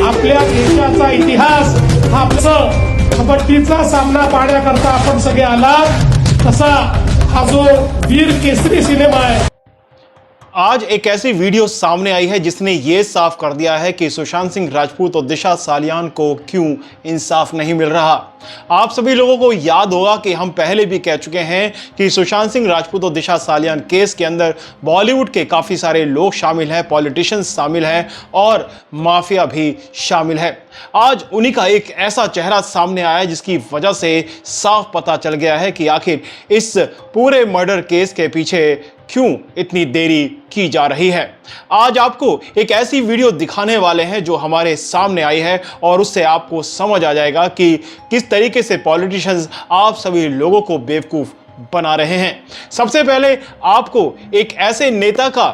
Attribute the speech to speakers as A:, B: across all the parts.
A: आपल्या देशाचा इतिहास हा कबड्डीचा सामना पाहण्याकरता आपण सगळे आलात, तसा हा जो वीर केसरी सिनेमा आहे।
B: आज एक ऐसी वीडियो सामने आई है जिसने ये साफ कर दिया है कि सुशांत सिंह राजपूत और दिशा सालियान को क्यों इंसाफ नहीं मिल रहा। आप सभी लोगों को याद होगा कि हम पहले भी कह चुके हैं कि सुशांत सिंह राजपूत और दिशा सालियान केस के अंदर बॉलीवुड के काफ़ी सारे लोग शामिल हैं, पॉलिटिशियंस शामिल हैं और माफिया भी शामिल है। आज उन्हीं का एक ऐसा चेहरा सामने आया है जिसकी वजह से साफ पता चल गया है कि आखिर इस पूरे मर्डर केस के पीछे क्यों इतनी देरी की जा रही है। आज आपको एक ऐसी वीडियो दिखाने वाले हैं जो हमारे सामने आई है और उससे आपको समझ आ जाएगा कि किस तरीके से पॉलिटिशियंस आप सभी लोगों को बेवकूफ बना रहे हैं। सबसे पहले आपको एक ऐसे नेता का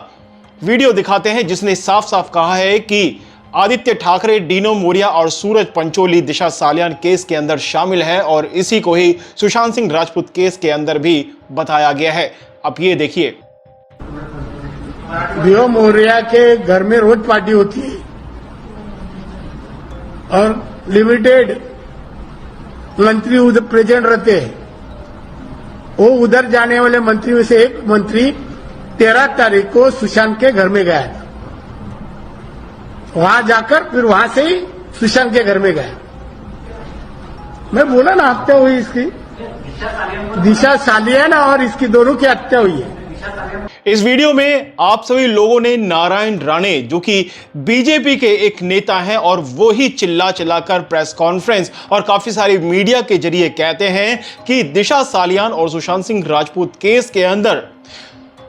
B: वीडियो दिखाते हैं जिसने साफ साफ कहा है कि आदित्य ठाकरे, डीनो मोरिया और सूरज पंचोली दिशा सालियान केस के अंदर शामिल है और इसी को ही सुशांत सिंह राजपूत केस के अंदर भी बताया गया है। अब ये देखिए,
C: डीनो मोरिया के घर में रोज पार्टी होती है और लिमिटेड मंत्री उधर प्रेजेंट रहते हैं। वो उधर जाने वाले मंत्री में से एक मंत्री 13 तारीख को सुशांत के घर में गया था। वहां जाकर फिर वहां से ही सुशांत के घर में गया। मैं बोला ना, हत्या हुई इसकी, दिशा सालियान और इसकी दोनों की हत्या हुई है।
B: इस वीडियो में आप सभी लोगों ने नारायण राणे, जो कि बीजेपी के एक नेता हैं और वो ही चिल्ला चिल्लाकर प्रेस कॉन्फ्रेंस और काफी सारी मीडिया के जरिए कहते हैं कि दिशा सालियान और सुशांत सिंह राजपूत केस के अंदर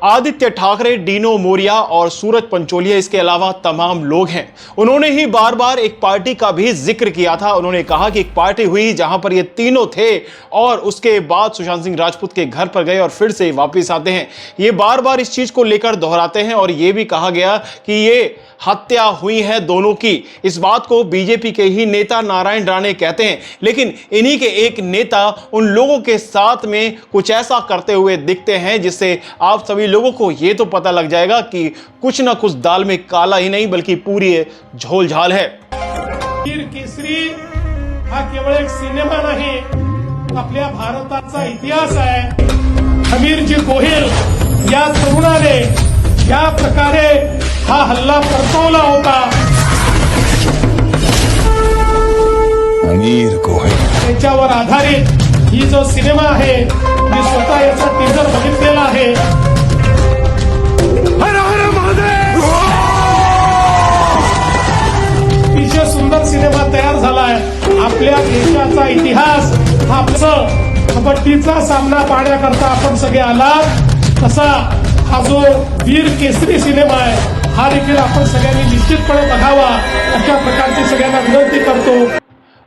B: आदित्य ठाकरे, डीनो मोरिया और सूरज पंचोलिया, इसके अलावा तमाम लोग हैं। उन्होंने ही बार बार एक पार्टी का भी जिक्र किया था। उन्होंने कहा कि एक पार्टी हुई जहां पर ये तीनों थे और उसके बाद सुशांत सिंह राजपूत के घर पर गए और फिर से वापस आते हैं। ये बार बार इस चीज को लेकर दोहराते हैं और ये भी कहा गया कि ये हत्या हुई है दोनों की। इस बात को बीजेपी के ही नेता नारायण राणे कहते हैं, लेकिन इन्हीं के एक नेता उन लोगों के साथ में कुछ ऐसा करते हुए दिखते हैं जिससे आप सभी लोगों को यह तो पता लग जाएगा कि कुछ ना कुछ दाल में काला ही नहीं बल्कि पूरी झोल झाल है।
A: वीर केसरी हा केवळ एक सिनेमा नाही, आपल्या भारताचा इतिहास आहे। हमीरजी गोहिल या तरुणाने या प्रकारे हा हल्ला परतवला होता।
D: अमीर गोहिल
A: त्याच्यावर आधारित ही जो सिनेमा आहे, मी स्वतः याचा टीजर बघितलेला आहे। अतिशय सुंदर सिनेमा तयार झालाय। आपल्या देशाचा इतिहास हा कबड्डीचा सामना पाहण्याकरता आपण सगळे आलात, तसा हा जो वीर केसरी सिनेमा आहे हा देखील आपण सगळ्यांनी निश्चितपणे बघावा, अशा प्रकारची सगळ्यांना विनंती करतो।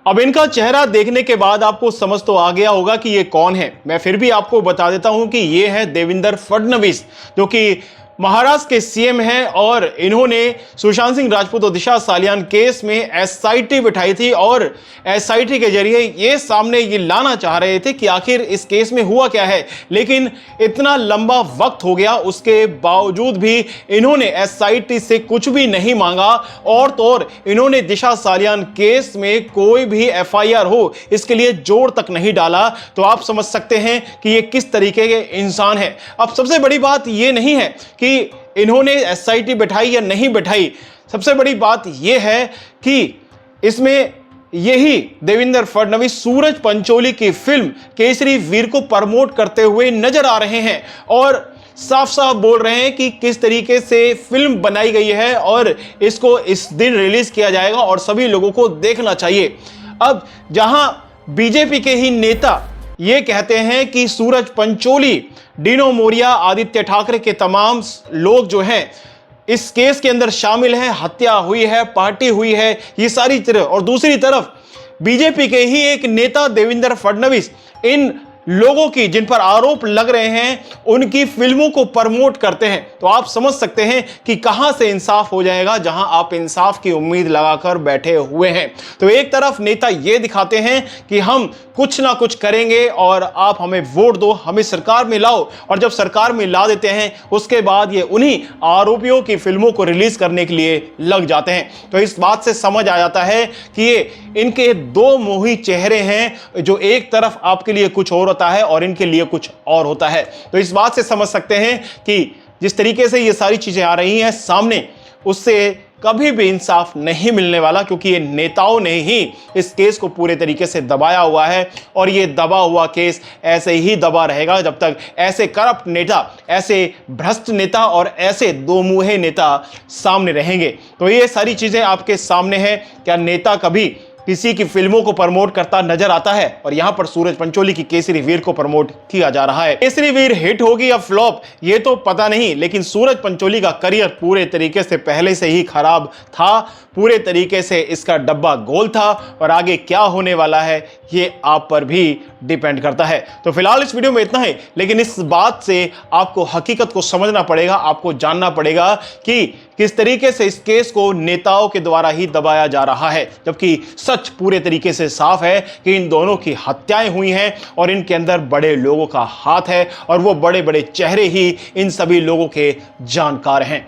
B: अब इनका चेहरा देखने के बाद आपको समझ तो आ गया होगा कि ये कौन है। मैं फिर भी आपको बता देता हूं कि ये है देवेंद्र फडणवीस, जो कि महाराष्ट्र के सीएम हैं और इन्होंने सुशांत सिंह राजपूत और दिशा सालियान केस में एसआईटी बिठाई थी और एसआईटी के जरिए ये सामने ये लाना चाह रहे थे कि आखिर इस केस में हुआ क्या है। लेकिन इतना लंबा वक्त हो गया, उसके बावजूद भी इन्होंने एसआईटी से कुछ भी नहीं मांगा और तो और इन्होंने दिशा सालियान केस में कोई भी एफआईआर हो इसके लिए जोर तक नहीं डाला। तो आप समझ सकते हैं कि ये किस तरीके के इंसान है। अब सबसे बड़ी बात ये नहीं है कि इन्होंने एसआईटी बैठाई या नहीं बैठाई, सबसे बड़ी बात यह है कि इसमें यही देवेंद्र फडणवीस सूरज पंचोली की फिल्म केसरी वीर को प्रमोट करते हुए नजर आ रहे हैं और साफ साफ बोल रहे हैं कि किस तरीके से फिल्म बनाई गई है और इसको इस दिन रिलीज किया जाएगा और सभी लोगों को देखना चाहिए। अब जहां बीजेपी के ही नेता ये कहते हैं कि सूरज पंचोली, डीनो मोरिया, आदित्य ठाकरे के तमाम लोग जो हैं इस केस के अंदर शामिल हैं, हत्या हुई है, पार्टी हुई है, ये सारी तरह, और दूसरी तरफ बीजेपी के ही एक नेता देवेंद्र फडणवीस इन लोगों की, जिन पर आरोप लग रहे हैं, उनकी फिल्मों को प्रमोट करते हैं, तो आप समझ सकते हैं कि कहां से इंसाफ हो जाएगा, जहां आप इंसाफ की उम्मीद लगाकर बैठे हुए हैं। तो एक तरफ नेता यह दिखाते हैं कि हम कुछ ना कुछ करेंगे और आप हमें वोट दो, हमें सरकार में लाओ, और जब सरकार में ला देते हैं उसके बाद ये उन्हीं आरोपियों की फिल्मों को रिलीज करने के लिए लग जाते हैं। तो इस बात से समझ आ जाता है कि ये इनके दो मुंही चेहरे हैं, जो एक तरफ आपके लिए कुछ और होता है और इनके लिए कुछ और होता है। तो इस बात से समझ सकते हैं कि जिस तरीके से ये सारी चीजें आ रही हैं सामने, उससे कभी भी इंसाफ नहीं मिलने वाला, क्योंकि ये नेताओं ने ही इस केस को पूरे तरीके से दबाया हुआ है और ये दबा हुआ केस ऐसे ही दबा रहेगा जब तक ऐसे करप्ट नेता, ऐसे भ्रष्ट नेता और ऐसे दो मुंहे नेता सामने रहेंगे। तो ये सारी चीजें आपके सामने हैं। क्या नेता कभी किसी की फिल्मों को प्रमोट करता नजर आता है? और यहां पर सूरज पंचोली की केसरी वीर को प्रमोट किया जा रहा है। केसरी वीर हिट होगी या फ्लॉप ये तो पता नहीं, लेकिन सूरज पंचोली का करियर पूरे तरीके से पहले से ही खराब था, पूरे तरीके से इसका डब्बा गोल था, और आगे क्या होने वाला है ये आप पर भी डिपेंड करता है। तो फिलहाल इस वीडियो में इतना ही, लेकिन इस बात से आपको हकीकत को समझना पड़ेगा, आपको जानना पड़ेगा कि किस तरीके से इस केस को नेताओं के द्वारा ही दबाया जा रहा है, जबकि सच पूरे तरीके से साफ है कि इन दोनों की हत्याएं हुई हैं और इनके अंदर बड़े लोगों का हाथ है, और वो बड़े बड़े चेहरे ही इन सभी लोगों के जानकार हैं।